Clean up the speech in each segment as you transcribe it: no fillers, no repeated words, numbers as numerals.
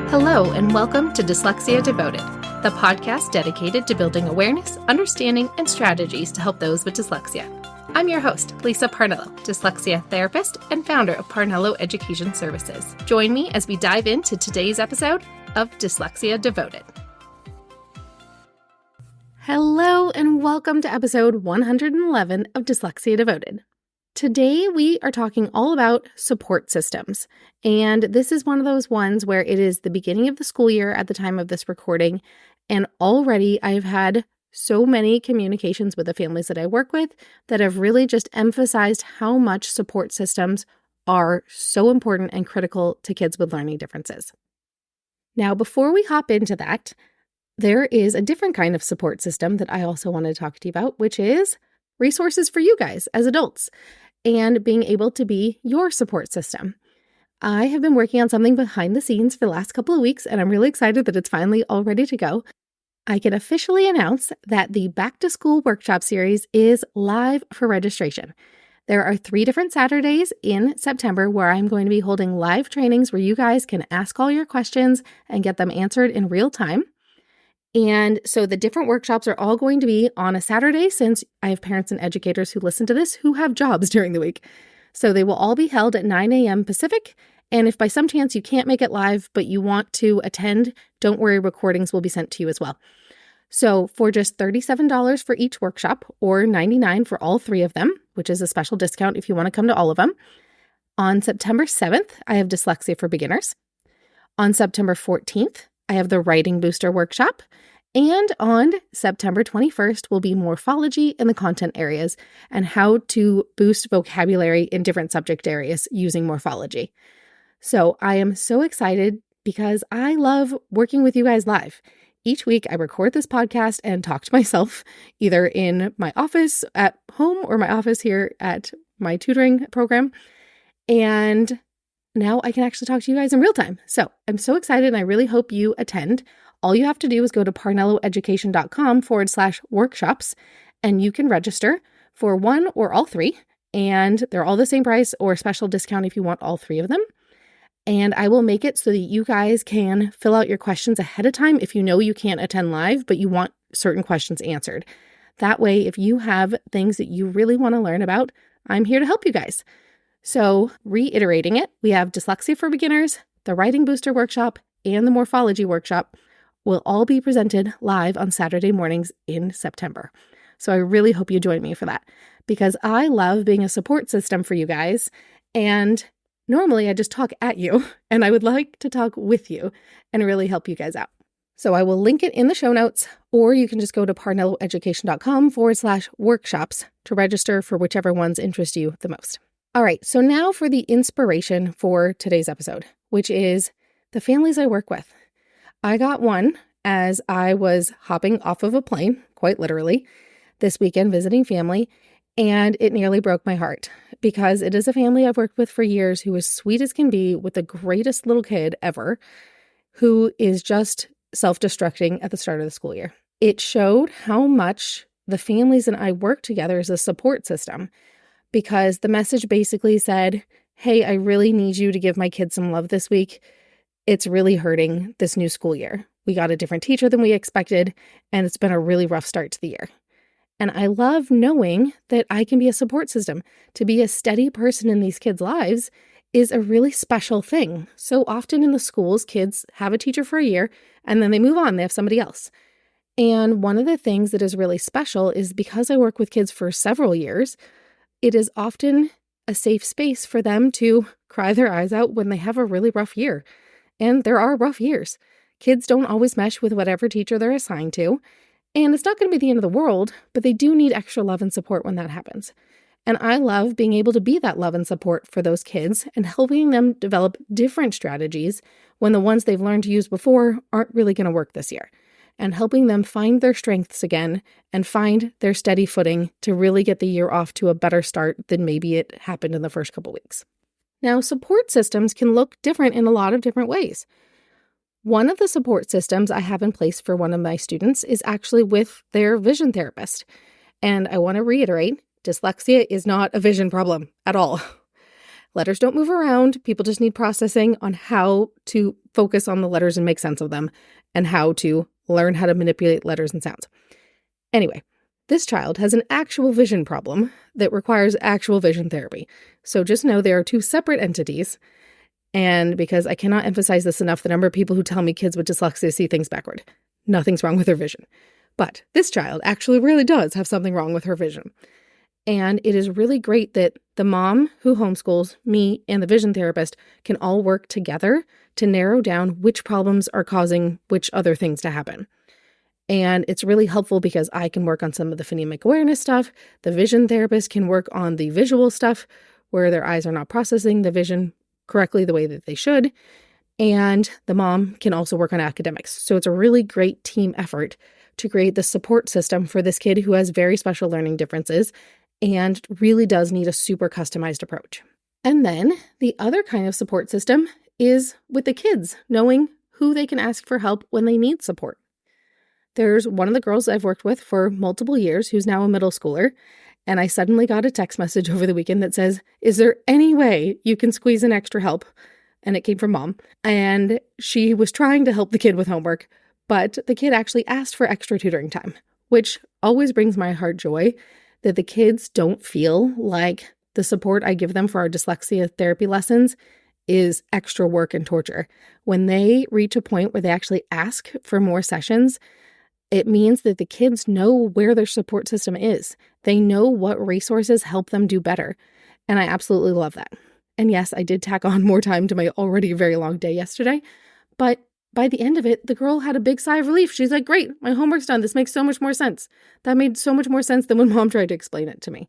Hello, and welcome to Dyslexia Devoted, the podcast dedicated to building awareness, understanding, and strategies to help those with dyslexia. I'm your host, Lisa Parnello, dyslexia therapist and founder of Parnello Education Services. Join me as we dive into today's episode of Dyslexia Devoted. Hello, and welcome to episode 111 of Dyslexia Devoted. Today, we are talking all about support systems, and this is one of those ones where it is the beginning of the school year at the time of this recording, and already I've had so many communications with the families that I work with that have really just emphasized how much support systems are so important and critical to kids with learning differences. Now, before we hop into that, there is a different kind of support system that I also want to talk to you about, which is resources for you guys as adults and being able to be your support system. I have been working on something behind the scenes for the last couple of weeks, and I'm really excited that it's finally all ready to go. I can officially announce that the Back to School Workshop Series is live for registration. There are 3 different Saturdays in September where I'm going to be holding live trainings where you guys can ask all your questions and get them answered in real time. And so the different workshops are all going to be on a Saturday, since I have parents and educators who listen to this who have jobs during the week. So they will all be held at 9 a.m. Pacific. And if by some chance you can't make it live, but you want to attend, don't worry, recordings will be sent to you as well. So for just $37 for each workshop, or $99 for all 3 of them, which is a special discount if you want to come to all of them. On September 7th, I have Dyslexia for Beginners. On September 14th, I have the Writing Booster Workshop. And on September 21st will be Morphology in the content areas and how to boost vocabulary in different subject areas using morphology. So I am so excited because I love working with you guys live. Each week I record this podcast and talk to myself either in my office at home or my office here at my tutoring program. And now I can actually talk to you guys in real time. So I'm so excited, and I really hope you attend. All you have to do is go to parnelloeducation.com/workshops, and you can register for one or all 3. And they're all the same price or special discount if you want all 3 of them. And I will make it so that you guys can fill out your questions ahead of time if you know you can't attend live, but you want certain questions answered. That way, if you have things that you really want to learn about, I'm here to help you guys. So reiterating it, we have Dyslexia for Beginners, the Writing Booster Workshop, and the Morphology Workshop will all be presented live on Saturday mornings in September. So I really hope you join me for that, because I love being a support system for you guys. And normally I just talk at you, and I would like to talk with you and really help you guys out. So I will link it in the show notes, or you can just go to parnelloeducation.com/workshops to register for whichever ones interest you the most. All right, so now for the inspiration for today's episode, which is the families I work with. I got one as I was hopping off of a plane, quite literally, this weekend visiting family, and it nearly broke my heart because it is a family I've worked with for years who is sweet as can be, with the greatest little kid ever, who is just self-destructing at the start of the school year. It showed how much the families and I work together as a support system, because the message basically said, hey, I really need you to give my kids some love this week. It's really hurting this new school year. We got a different teacher than we expected, and it's been a really rough start to the year. And I love knowing that I can be a support system. To be a steady person in these kids' lives is a really special thing. So often in the schools, kids have a teacher for a year, and then they move on. They have somebody else. And one of the things that is really special is because I work with kids for several years, it is often a safe space for them to cry their eyes out when they have a really rough year. And there are rough years. Kids don't always mesh with whatever teacher they're assigned to. And it's not going to be the end of the world, but they do need extra love and support when that happens. And I love being able to be that love and support for those kids and helping them develop different strategies when the ones they've learned to use before aren't really going to work this year. And helping them find their strengths again and find their steady footing to really get the year off to a better start than maybe it happened in the first couple weeks. Now, support systems can look different in a lot of different ways. One of the support systems I have in place for one of my students is actually with their vision therapist. And I want to reiterate, dyslexia is not a vision problem at all. Letters don't move around. People just need processing on how to focus on the letters and make sense of them and how to learn how to manipulate letters and sounds. Anyway, this child has an actual vision problem that requires actual vision therapy. So just know there are two separate entities. And because I cannot emphasize this enough, the number of people who tell me kids with dyslexia see things backward. Nothing's wrong with their vision. But this child actually really does have something wrong with her vision. And it is really great that the mom who homeschools, me, and the vision therapist can all work together to narrow down which problems are causing which other things to happen. And it's really helpful because I can work on some of the phonemic awareness stuff. The vision therapist can work on the visual stuff where their eyes are not processing the vision correctly the way that they should. And the mom can also work on academics. So it's a really great team effort to create the support system for this kid who has very special learning differences and really does need a super customized approach. And then the other kind of support system is with the kids, knowing who they can ask for help when they need support. There's one of the girls I've worked with for multiple years who's now a middle schooler, and I suddenly got a text message over the weekend that says, "Is there any way you can squeeze in extra help?" And it came from mom. And she was trying to help the kid with homework, but the kid actually asked for extra tutoring time, which always brings my heart joy that the kids don't feel like the support I give them for our dyslexia therapy lessons is extra work and torture. When they reach a point where they actually ask for more sessions, it means that the kids know where their support system is. They know what resources help them do better. And I absolutely love that. And yes, I did tack on more time to my already very long day yesterday. But by the end of it, the girl had a big sigh of relief. She's like, "Great, my homework's done. This makes so much more sense." That made so much more sense than when mom tried to explain it to me.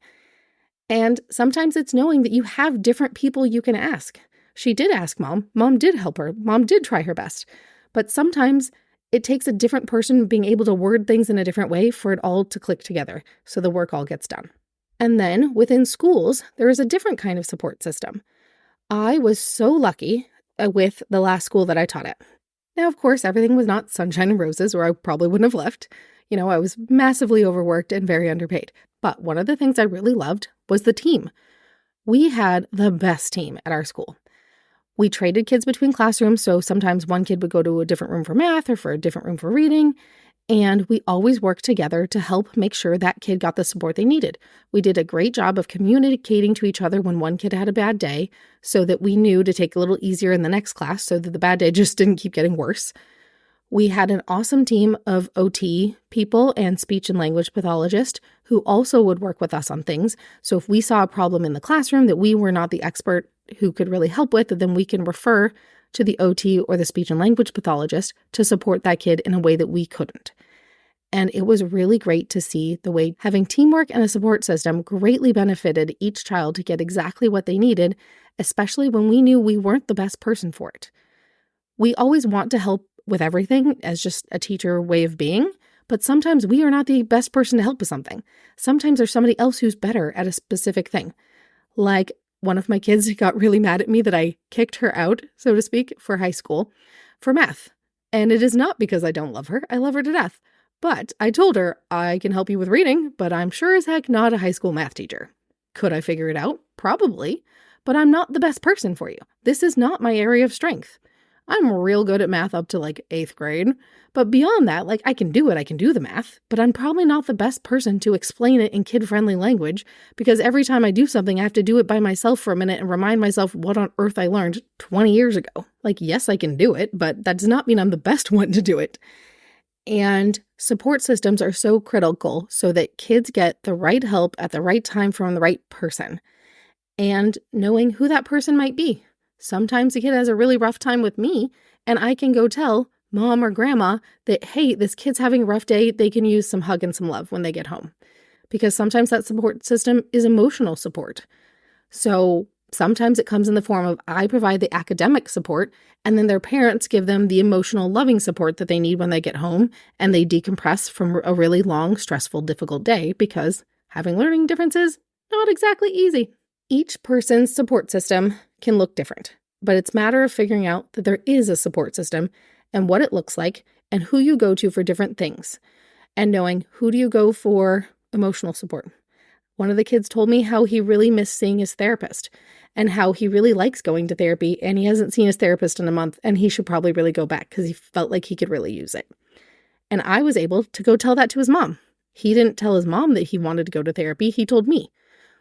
And sometimes it's knowing that you have different people you can ask. She did ask mom. Mom did help her. Mom did try her best. But sometimes it takes a different person being able to word things in a different way for it all to click together, so the work all gets done. And then within schools, there is a different kind of support system. I was so lucky with the last school that I taught at. Now, of course, everything was not sunshine and roses, or I probably wouldn't have left. I was massively overworked and very underpaid. But one of the things I really loved was the team. We had the best team at our school. We traded kids between classrooms, so sometimes one kid would go to a different room for math or for a different room for reading, and we always worked together to help make sure that kid got the support they needed. We did a great job of communicating to each other when one kid had a bad day so that we knew to take a little easier in the next class so that the bad day just didn't keep getting worse. We had an awesome team of OT people and speech and language pathologists who also would work with us on things. So if we saw a problem in the classroom that we were not the expert who could really help with, then we can refer to the OT or the speech and language pathologist to support that kid in a way that we couldn't. And it was really great to see the way having teamwork and a support system greatly benefited each child to get exactly what they needed, especially when we knew we weren't the best person for it. We always want to help with everything as just a teacher way of being, but sometimes we are not the best person to help with something. Sometimes there's somebody else who's better at a specific thing. Like one of my kids got really mad at me that I kicked her out, so to speak, for high school for math. And it is not because I don't love her. I love her to death. But I told her, "I can help you with reading, but I'm sure as heck not a high school math teacher." Could I figure it out? Probably. But I'm not the best person for you. This is not my area of strength. I'm real good at math up to 8th grade. But beyond that, I can do it. I can do the math. But I'm probably not the best person to explain it in kid-friendly language because every time I do something, I have to do it by myself for a minute and remind myself what on earth I learned 20 years ago. Yes, I can do it, but that does not mean I'm the best one to do it. And support systems are so critical so that kids get the right help at the right time from the right person. And knowing who that person might be. Sometimes a kid has a really rough time with me, and I can go tell mom or grandma that, hey, this kid's having a rough day. They can use some hug and some love when they get home. Because sometimes that support system is emotional support. So sometimes it comes in the form of I provide the academic support, and then their parents give them the emotional, loving support that they need when they get home, and they decompress from a really long, stressful, difficult day because having learning differences, not exactly easy. Each person's support system can look different, but it's a matter of figuring out that there is a support system and what it looks like and who you go to for different things, and knowing who do you go for emotional support. One of the kids told me how he really missed seeing his therapist and how he really likes going to therapy and he hasn't seen his therapist in a month and he should probably really go back because he felt like he could really use it. And I was able to go tell that to his mom. He didn't tell his mom that he wanted to go to therapy. He told me.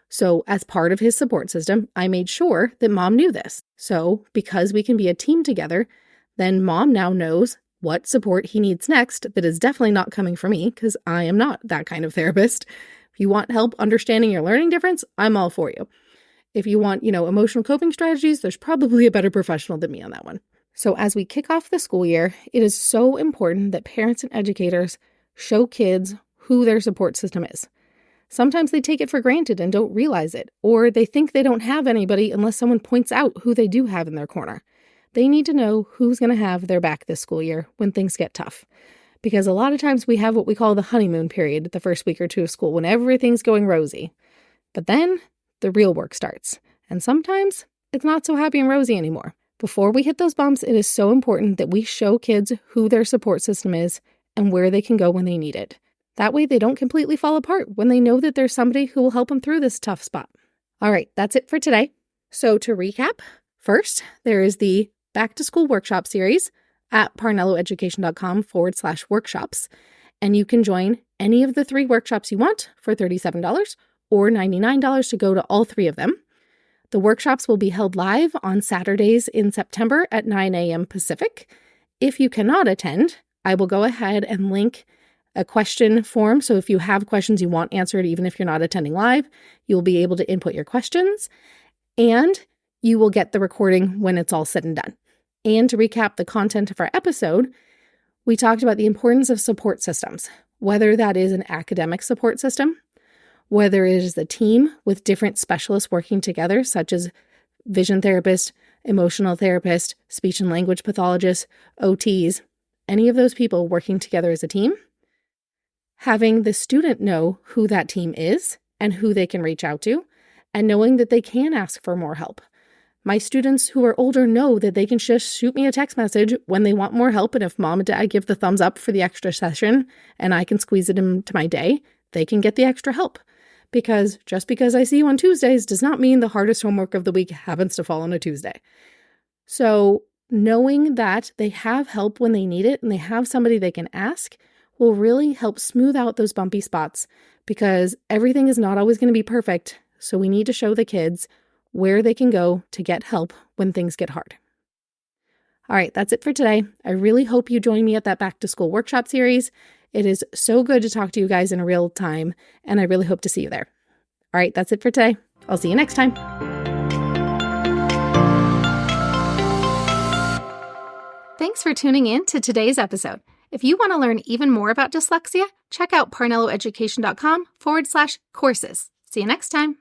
So as part of his support system, I made sure that mom knew this. So because we can be a team together, then mom now knows what support he needs next that is definitely not coming from me because I am not that kind of therapist. If you want help understanding your learning difference, I'm all for you. If you want, emotional coping strategies, there's probably a better professional than me on that one. So as we kick off the school year, it is so important that parents and educators show kids who their support system is. Sometimes they take it for granted and don't realize it, or they think they don't have anybody unless someone points out who they do have in their corner. They need to know who's going to have their back this school year when things get tough. Because a lot of times we have what we call the honeymoon period the first week or two of school when everything's going rosy. But then the real work starts. And sometimes it's not so happy and rosy anymore. Before we hit those bumps, it is so important that we show kids who their support system is and where they can go when they need it. That way they don't completely fall apart when they know that there's somebody who will help them through this tough spot. All right, that's it for today. So to recap, first, there is the Back to School Workshop series at parnelloeducation.com/workshops. And you can join any of the 3 workshops you want for $37 or $99 to go to all 3 of them. The workshops will be held live on Saturdays in September at 9 a.m. Pacific. If you cannot attend, I will go ahead and link a question form. So if you have questions you want answered, even if you're not attending live, you'll be able to input your questions and you will get the recording when it's all said and done. And to recap the content of our episode, we talked about the importance of support systems, whether that is an academic support system, whether it is a team with different specialists working together, such as vision therapist, emotional therapist, speech and language pathologists, OTs, any of those people working together as a team. Having the student know who that team is and who they can reach out to, and knowing that they can ask for more help. My students who are older know that they can just shoot me a text message when they want more help, and if mom and dad give the thumbs up for the extra session and I can squeeze it into my day, they can get the extra help. Because just because I see you on Tuesdays does not mean the hardest homework of the week happens to fall on a Tuesday. So knowing that they have help when they need it and they have somebody they can ask will really help smooth out those bumpy spots, because everything is not always going to be perfect. So we need to show the kids where they can go to get help when things get hard. All right, that's it for today. I really hope you join me at that Back to School Workshop series. It is so good to talk to you guys in real time, and I really hope to see you there. All right, that's it for today. I'll see you next time. Thanks for tuning in to today's episode. If you want to learn even more about dyslexia, check out parnelloeducation.com/courses. See you next time.